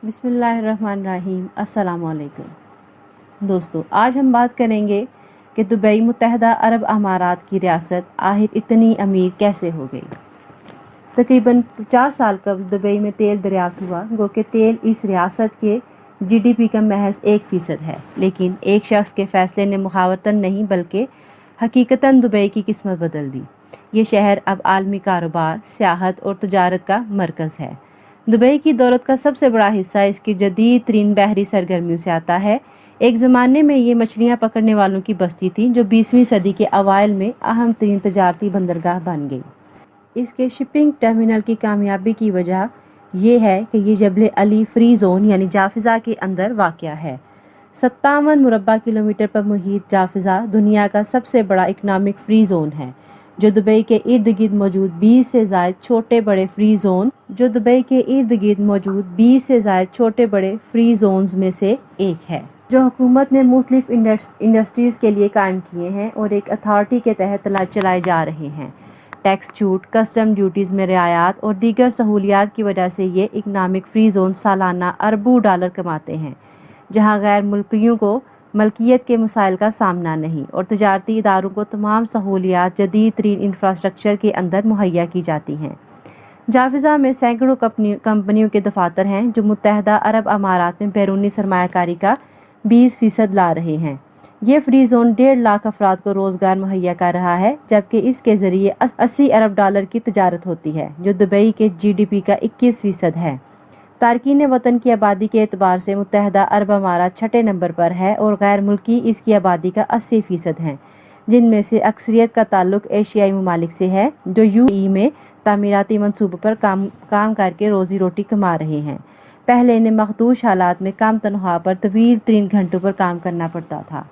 बिस्मिल्लाहिर्रहमानिर्रहीम। अस्सलाम वालेकुम दोस्तों, आज हम बात करेंगे कि दुबई मुत्तहदा अरब अमारात की रियासत आखिर इतनी अमीर कैसे हो गई। तकरीबन 50 साल कबल दुबई में तेल दरियाफ्त हुआ, गो कि तेल इस रियासत के GDP का महज 1% है, लेकिन एक शख्स के फैसले ने मुहावरतन नहीं बल्कि हकीकतन दुबई की किस्मत बदल दी। ये शहर अब आलमी कारोबार, सियाहत और तजारत का मरकज़ है। दुबई की दौलत का सबसे बड़ा हिस्सा इसकी जदीद तरीन बहरी सरगर्मियों से आता है। एक ज़माने में ये मछलियाँ पकड़ने वालों की बस्ती थी जो 20वीं सदी के अवाइल में अहम तरीन तजारती बंदरगाह बन गई। इसके शिपिंग टर्मिनल की कामयाबी की वजह यह है कि ये जबल अली फ्री जोन यानी जाफिज़ा के अंदर वाक़या है। 57 मुरबा किलोमीटर पर मुहित जाफिज़ा दुनिया का सबसे बड़ा इकनॉमिक फ्री जोन है, जो दुबई के इर्द गिर्द मौजूद 20 से ज़ायद छोटे बड़े फ्री जोन्स में से एक है, जो हुकूमत ने मुख्तलिफ इंडस्ट्रीज़ के लिए कायम किए हैं और एक अथॉरिटी के तहत चलाए जा रहे हैं। टैक्स छूट, कस्टम ड्यूटीज़ में रियायत और दीगर सहूलियात की वजह से ये इकनॉमिक फ्री जोन सालाना अरबों डॉलर कमाते हैं, जहाँ गैर मुल्कियों को मलकियत के मसाइल का सामना नहीं और तजारती इदारों को तमाम सहूलियात जदीद तरीन इंफ्रास्ट्रक्चर के अंदर मुहैया की जाती हैं। जाफिज़ा में सैकड़ों कंपनियों के दफातर हैं जो मुत्तहदा अरब अमारात में बैरूनी सरमायाकारी का 20% ला रहे हैं। ये फ्री जोन 1.5 लाख अफराद को रोज़गार मुहैया कर रहा है, जबकि इसके ज़रिए 80 अरब डॉलर की तजारत होती है, जो दुबई के GDP का 21% है। तारकीन वतन की आबादी के एतबार से मुत्तहदा अरब अमारात 6 नंबर पर है और गैर मुल्की इसकी आबादी का 80% हैं, जिनमें से अक्सरियत का ताल्लुक एशियाई ममालिक से है जो UAE में तामीराती मंसूबों पर काम करके रोज़ी रोटी कमा रहे हैं। पहले इन्हें मखदूश हालात में कम तनख्वाह पर तवील 3 घंटों पर काम करना पड़ता था।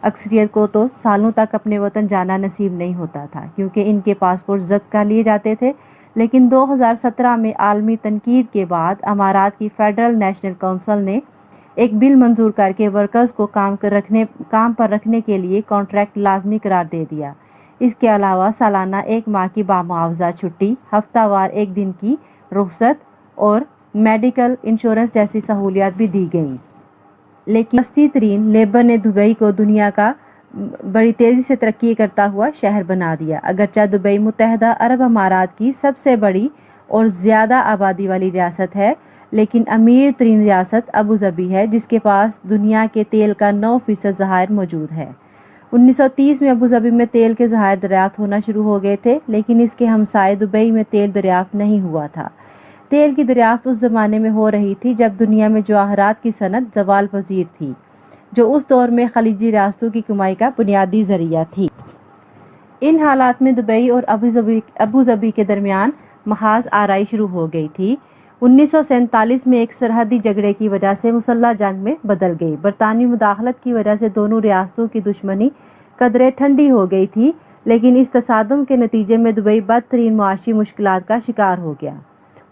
अक्सरियत को तो सालों तक अपने वतन जाना नसीब नहीं होता था, क्योंकि इनके पासपोर्ट जब्त कर लिए जाते थे। लेकिन 2017 में आलमी तनकीद के बाद अमारात की फेडरल नेशनल काउंसिल ने एक बिल मंजूर करके वर्कर्स को काम पर रखने के लिए कॉन्ट्रैक्ट लाजमी करार दे दिया। इसके अलावा सालाना 1 माह की बामुआवजा छुट्टी, हफ्तावार 1 दिन की रुखसत और मेडिकल इंश्योरेंस जैसी सहूलियात भी दी गईं। लेकिन सस्ती तरीन लेबर ने दुबई को दुनिया का बड़ी तेज़ी से तरक्की करता हुआ शहर बना दिया। अगरचे दुबई मुत्तहदा अरब अमारात की सबसे बड़ी और ज़्यादा आबादी वाली रियासत है, लेकिन अमीर तरीन रियासत अबू धाबी है, जिसके पास दुनिया के तेल का 9% ज़खायर मौजूद है। 1930 में अबू धाबी में तेल के ज़खायर दरियाफ्त होना शुरू हो गए थे, लेकिन इसके हमसाए दुबई में तेल दरियाफ्त नहीं हुआ था। तेल की दरियाफ्त उस ज़माने में हो रही थी जब दुनिया में जवाहरात की सनत ज़वाल पजीर थी, जो उस दौर में खलीजी रियासतों की कमाई का बुनियादी ज़रिया थी। इन हालात में दुबई और अबू धाबी के दरमियान महाज आराई शुरू हो गई थी। 1947 में एक सरहदी झगड़े की वजह से मुसल्लह जंग में बदल गई। बरतानवी मुदाखलत की वजह से दोनों रियासतों की दुश्मनी कदरे ठंडी हो गई थी, लेकिन इस तसादुम के नतीजे में दुबई बदतरीन मुआशी मुश्किलात का शिकार हो गया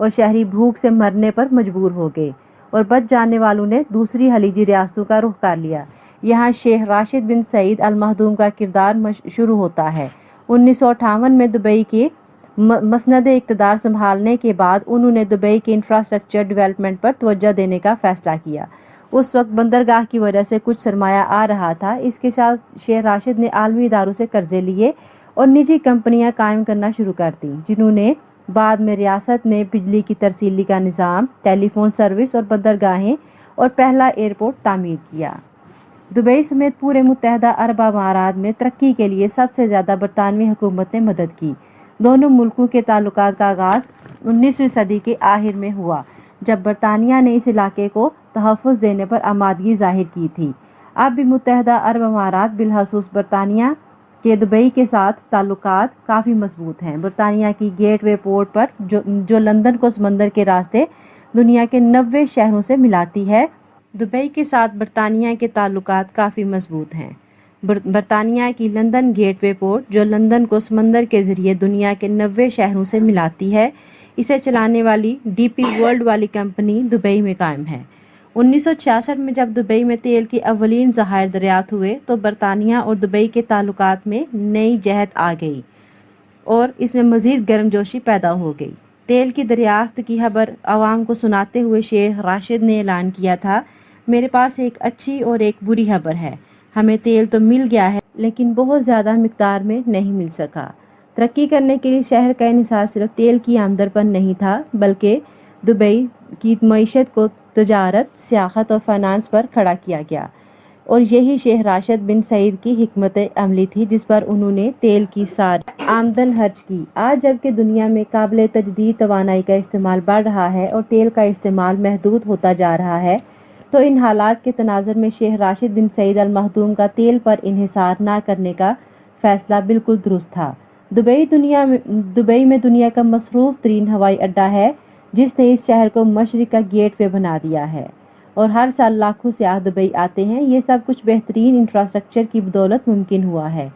और शहरी भूख से मरने पर मजबूर हो गए और बच जाने वालों ने दूसरी खलीजी रियासतों का रुख कर लिया। यहाँ शेख राशिद बिन सईद अल महदूम का किरदार शुरू होता है। 1958 में दुबई के मसनद इक़्तिदार संभालने के बाद उन्होंने दुबई के इंफ्रास्ट्रक्चर डेवलपमेंट पर तवज्जो देने का फैसला किया। उस वक्त बंदरगाह की वजह से कुछ सरमाया आ रहा था। इसके साथ शेख राशिद ने आलमी इदारों से कर्जे लिए और निजी कंपनियां कायम करना शुरू कर दी, जिन्होंने बाद में रियासत में बिजली की तरसीली का निज़ाम, टेलीफोन सर्विस और बंदरगाहें और पहला एयरपोर्ट तामीर किया। दुबई समेत पूरे मुत्तहदा अरब अमारात में तरक्की के लिए सबसे ज़्यादा बरतानवी हुकूमत ने मदद की। दोनों मुल्कों के ताल्लुकात का आगाज़ 19वीं सदी के आखिर में हुआ, जब बरतानिया ने इस इलाके को तहफ़्फ़ुज़ देने पर आमादगी ज़ाहिर की थी। अब भी मुत्तहदा अरब अमारात बिलखसूस बरतानिया के दुबई के साथ ताल्लुकात काफ़ी मजबूत हैं। बरतानिया की गेटवे पोर्ट पर जो लंदन को समंदर के रास्ते दुनिया के 90 शहरों से मिलाती है, दुबई के साथ बरतानिया के ताल्लुकात काफ़ी मजबूत हैं। बरतानिया की लंदन गेटवे पोर्ट, जो लंदन को समंदर के ज़रिए दुनिया के 90 शहरों से मिलाती है, इसे चलाने वाली DP वर्ल्ड वाली कंपनी दुबई में कायम है। 1966 में जब दुबई में तेल की अव्वलीन ज़खायर दरियाफ्त हुए तो बरतानिया और दुबई के ताल्लुकात में नई जहत आ गई और इसमें मज़ीद गर्मजोशी पैदा हो गई। तेल की दरियाफ्त की खबर आवाम को सुनाते हुए शेख राशिद ने ऐलान किया था, मेरे पास एक अच्छी और एक बुरी खबर है। हमें तेल तो मिल गया है, लेकिन बहुत ज़्यादा मिकदार में नहीं मिल सका। तरक्की करने के लिए शहर का इन्हिसार सिर्फ तेल की आमदन पर नहीं था, बल्कि दुबई की मईशत को तजारत, सियाहत और फाइनेंस पर खड़ा किया गया। और यही शेख राशिद बिन सईद की हिकमत अमली थी, जिस पर उन्होंने तेल की सारी आमदन खर्च की। आज जबकि दुनिया में काबिल तजदीद तवानाई का इस्तेमाल बढ़ रहा है और तेल का इस्तेमाल महदूद होता जा रहा है, तो इन हालात के तनाज़ुर में शेख राशिद बिन सईद अल मखदूम का तेल पर इन्हिसार न करने का फैसला बिल्कुल दुरुस्त था। दुबई में दुनिया का मसरूफ़ तरीन हवाई अड्डा है, जिसने इस शहर को मशरिक़ का गेट वे बना दिया है और हर साल लाखों सयाह दुबई आते हैं। ये सब कुछ बेहतरीन इंफ्रास्ट्रक्चर की बदौलत मुमकिन हुआ है।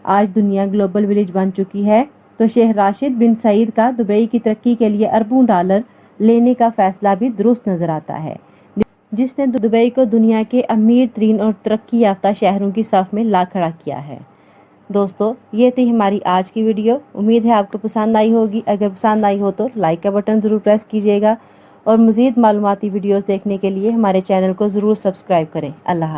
आज दुनिया ग्लोबल विलेज बन चुकी है, तो शेख राशिद बिन सईद का दुबई की तरक्की के लिए अरबों डॉलर लेने का फैसला भी दुरुस्त नज़र आता है, जिसने दुबई को दुनिया के अमीर तरीन और तरक्की याफ्ता शहरों की सफ़ में ला खड़ा किया है। दोस्तों, ये थी हमारी आज की वीडियो। उम्मीद है आपको पसंद आई होगी। अगर पसंद आई हो तो लाइक का बटन ज़रूर प्रेस कीजिएगा और मज़ीद मालूमाती वीडियोस देखने के लिए हमारे चैनल को ज़रूर सब्सक्राइब करें। अल्लाह।